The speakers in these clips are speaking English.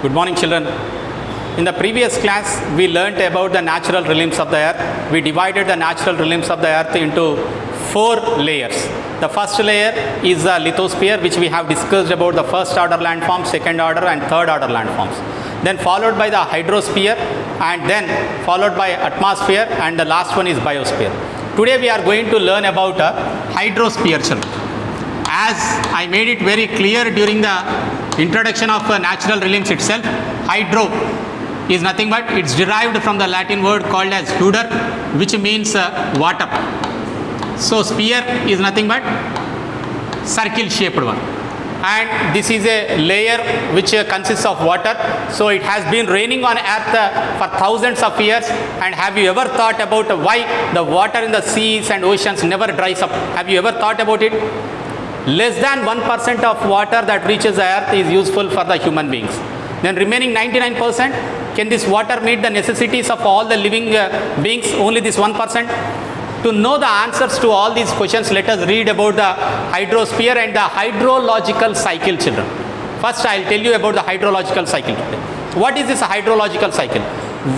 Good morning, children. In the previous class, we learnt about the natural realms of the earth. We divided the natural realms of the earth into 4 layers. The first layer is the lithosphere, which we have discussed about the first order landforms, second order and third order landforms. Then followed by the hydrosphere, and then followed by atmosphere, and the last one is biosphere. Today we are going to learn about a hydrosphere, children. As I made it very clear during the introduction of natural realms itself, hydro is nothing but it's derived from the Latin word called as huder, which means water. So sphere is nothing but circle shaped one, and this is a layer which consists of water. So it has been raining on earth for thousands of years. And have you ever thought about why the water in the seas and oceans never dries up? Have you ever thought about it? Less than 1% of water that reaches the earth is useful for the human beings. Then remaining 99%, can this water meet the necessities of all the living beings? Only this 1%? To know the answers to all these questions, let us read about the hydrosphere and the hydrological cycle, children. First, I will tell you about the hydrological cycle today. What is this hydrological cycle?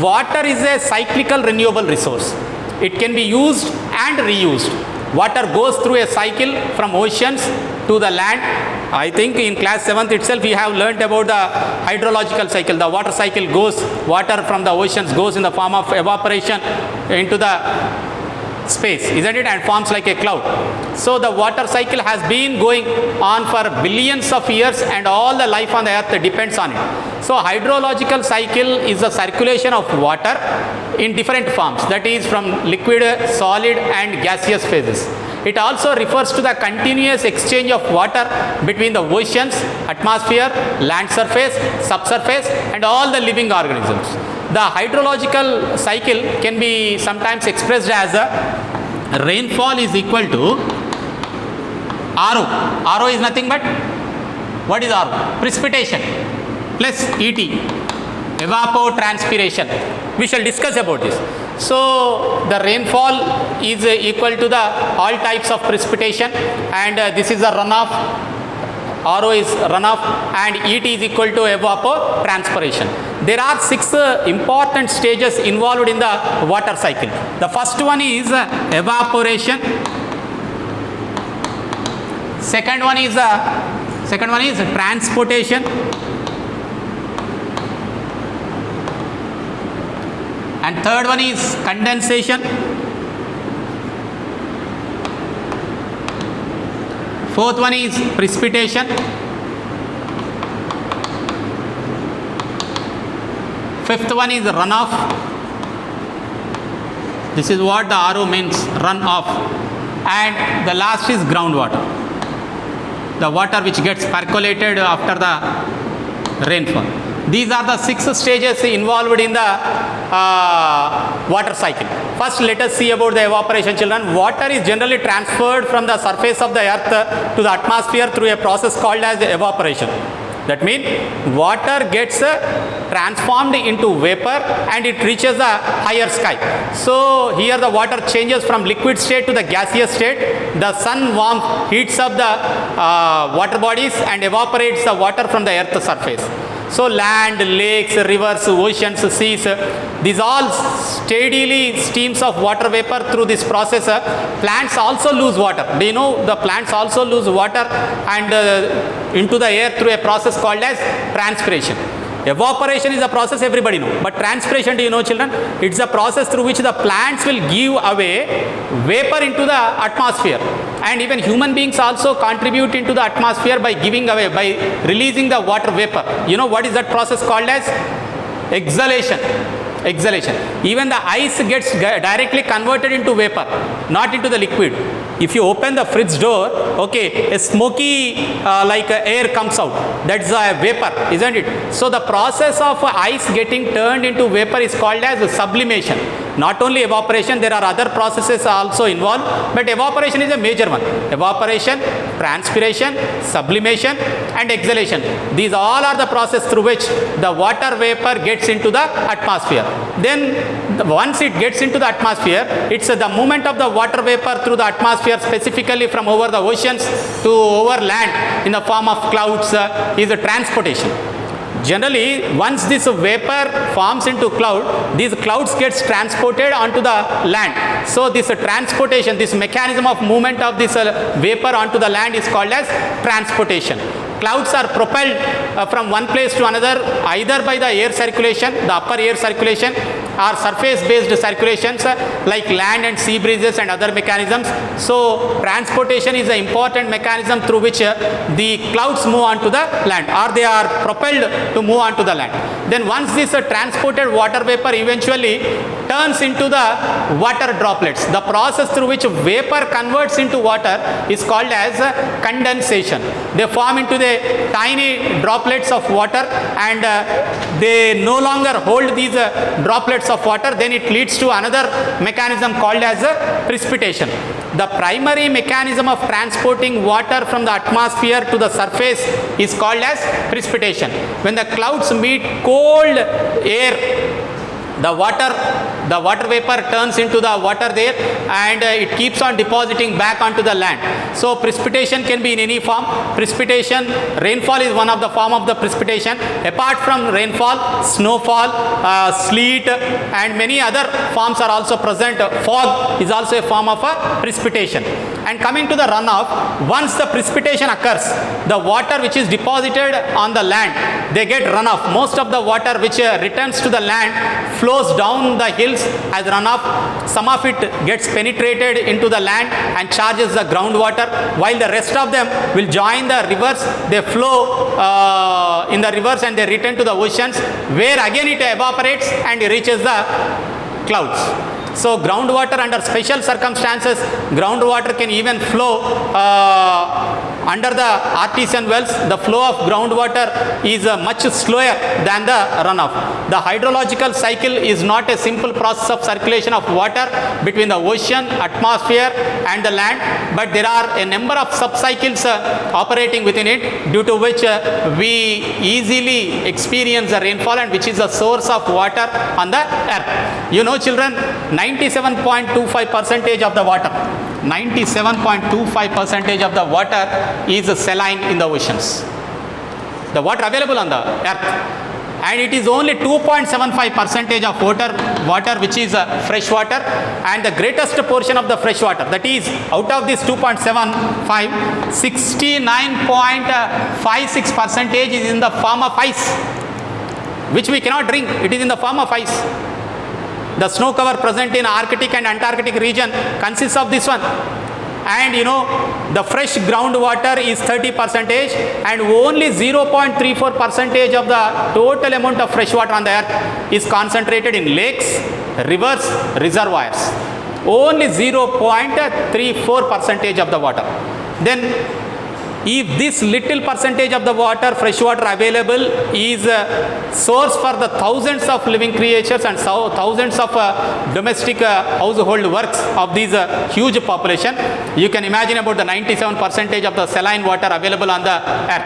Water is a cyclical renewable resource. It can be used and reused. Water goes through a cycle from oceans to the land. I think in class 7th itself we have learnt about the hydrological cycle. The water cycle goes, water from the oceans goes in the form of evaporation into the space, isn't it, and forms like a cloud. So the water cycle has been going on for billions of years, and all the life on the earth depends on it. So hydrological cycle is the circulation of water in different forms, that is from liquid, solid and gaseous phases. It also refers to the continuous exchange of water between the oceans, atmosphere, land surface, subsurface and all the living organisms. The hydrological cycle can be sometimes expressed as a rainfall is equal to RO. RO is nothing but, what is RO? Precipitation plus ET, evapotranspiration. We shall discuss about this. So the rainfall is equal to the all types of precipitation, and this is the runoff. RO is runoff, and ET is equal to evapotranspiration. There are 6 important stages involved in the water cycle. The first one is evaporation. Second one is transportation. And third one is condensation. Fourth one is precipitation. Fifth one is runoff. This is what the RO means, runoff. And the last is groundwater, the water which gets percolated after the rainfall. These are the 6 stages involved in the water cycle. First, let us see about the evaporation, children. Water is generally transferred from the surface of the earth to the atmosphere through a process called as evaporation. That means water gets transformed into vapor and it reaches the higher sky. So here the water changes from liquid state to the gaseous state. The sun warmth heats up the water bodies and evaporates the water from the earth's surface. So land, lakes, rivers, oceans, seas, these all steadily streams of water vapor through this process. Plants also lose water. Do you know the plants also lose water and into the air through a process called as transpiration. Evaporation is a process everybody know, but transpiration, do you know, children? It's a process through which the plants will give away vapor into the atmosphere, and even human beings also contribute into the atmosphere by giving away, by releasing the water vapor. You know what is that process called as? Exhalation. Exhalation. Even the ice gets directly converted into vapor, not into the liquid. If you open the fridge door, okay, a smoky like air comes out. That's a vapor, isn't it? So the process of ice getting turned into vapor is called as sublimation. Not only evaporation, there are other processes also involved, but evaporation is a major one. Evaporation, transpiration, sublimation and exhalation. These all are the process through which the water vapor gets into the atmosphere. Then once it gets into the atmosphere, it's the movement of the water vapor through the atmosphere, specifically from over the oceans to over land in the form of clouds, is the transportation. Generally, once this vapor forms into cloud, these clouds gets transported onto the land. So this transportation, this mechanism of movement of this vapor onto the land is called as transportation. Clouds are propelled from one place to another either by the air circulation, the upper air circulation, or surface based circulations like land and sea breezes and other mechanisms. So transportation is an important mechanism through which the clouds move onto the land, or they are propelled to move onto the land. Then once this transported water vapor eventually turns into the water droplets, the process through which vapor converts into water is called as condensation. They form into the tiny droplets of water, and they no longer hold these droplets of water. Then it leads to another mechanism called as precipitation. The primary mechanism of transporting water from the atmosphere to the surface is called as precipitation. When the clouds meet cold air, the water vapor turns into the water there, and it keeps on depositing back onto the land. So precipitation can be in any form. Precipitation, rainfall is one of the form of the precipitation. Apart from rainfall, snowfall, sleet, and many other forms are also present. Fog is also a form of a precipitation. And coming to the runoff, once the precipitation occurs, the water which is deposited on the land, they get runoff. Most of the water which returns to the land flows down the hills as runoff. Some of it gets penetrated into the land and charges the groundwater, while the rest of them will join the rivers. They flow in the rivers and they return to the oceans, where again it evaporates and reaches the clouds. So groundwater, under special circumstances, groundwater can even flow under the artesian wells. The flow of groundwater is much slower than the runoff. The hydrological cycle is not a simple process of circulation of water between the ocean, atmosphere and the land, but there are a number of subcycles operating within it, due to which we easily experience the rainfall, and which is the source of water on the earth. You know, children, 97.25% of the water, 97.25% of the water is saline in the oceans. The water available on the earth, and it is only 2.75% of water which is fresh water, and the greatest portion of the fresh water, that is out of this 2.75, 69.56% is in the form of ice, which we cannot drink. It is in the form of ice. The snow cover present in Arctic and Antarctic region consists of this one. And you know, the fresh groundwater is 30%, and only 0.34% of the total amount of fresh water on the earth is concentrated in lakes, rivers, reservoirs. Only 0.34% of the water. Then if this little percentage of the water, fresh water available, is a source for the thousands of living creatures and thousands of domestic household works of these huge population, you can imagine about the 97% of the saline water available on the earth.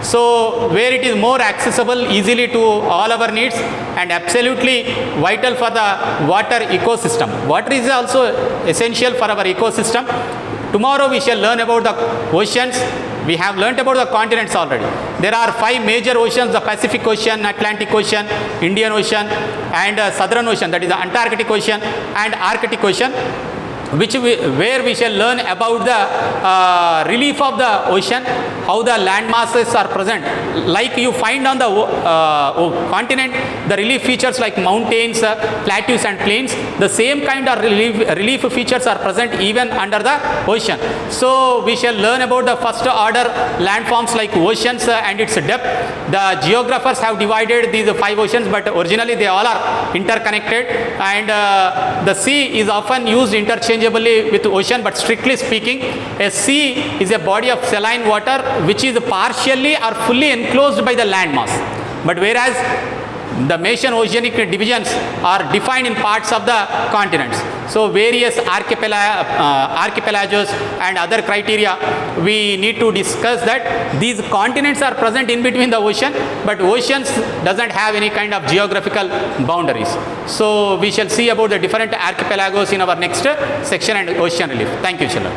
So where it is more accessible easily to all our needs, and absolutely vital for the water ecosystem. Water is also essential for our ecosystem. Tomorrow we shall learn about the oceans. We have learnt about the continents already. There are 5 major oceans: the Pacific Ocean, Atlantic Ocean, Indian Ocean, and Southern Ocean, that is the Antarctic Ocean and Arctic Ocean, where we shall learn about the relief of the ocean, how the land masses are present. Like you find on the continent, the relief features like mountains, plateaus and plains, the same kind of relief features are present even under the ocean. So we shall learn about the first order landforms like oceans and its depth. The geographers have divided these 5 oceans, but originally they all are interconnected, and the sea is often used interchangeably with ocean, but strictly speaking, a sea is a body of saline water which is partially or fully enclosed by the land mass. But whereas the major oceanic divisions are defined in parts of the continents. So various archipelagos and other criteria, we need to discuss that these continents are present in between the ocean, but oceans doesn't have any kind of geographical boundaries. So we shall see about the different archipelagos in our next section and ocean relief. Thank you, children.